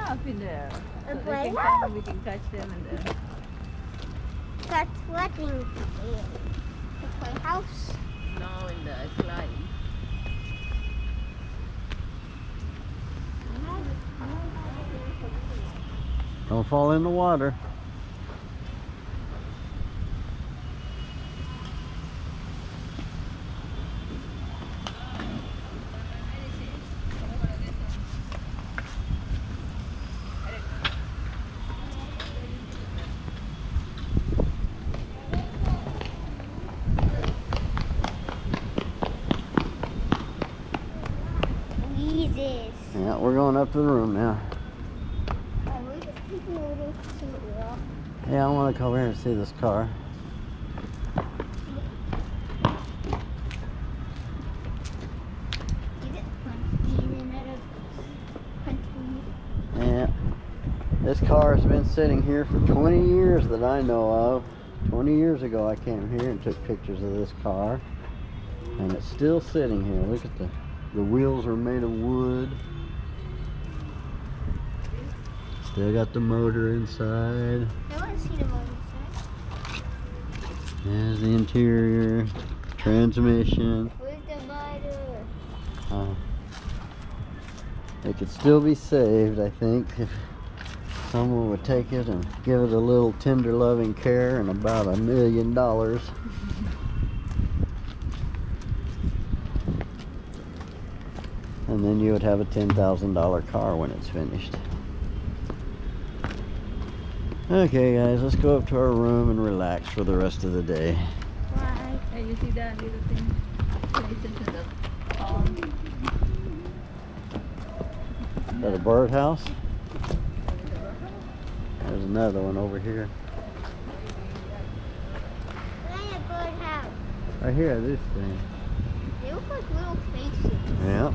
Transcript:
up in there. A So they can playhouse? come, we can catch them in there. That's what in the playhouse. No, in the slide. Don't fall in the water. Jesus. Yeah, we're going up to the room now. Yeah, I want to come over here and see this car. Yeah, this car has been sitting here for 20 years that I know of. 20 years ago I came here and took pictures of this car, and it's still sitting here. Look at the wheels are made of wood. Still got the motor inside. I want to see the motor inside. There's the interior, transmission. Where's the motor? It could still be saved, I think, if someone would take it and give it a little tender loving care and about $1 million. And then you would have a $10,000 car when it's finished. Okay guys, let's go up to our room and relax for the rest of the day. Why? Hey, you see that little thing? Listen to the Is that a birdhouse? There's another one over here. Where's a birdhouse? Right here, this thing. They look like little faces. Yeah.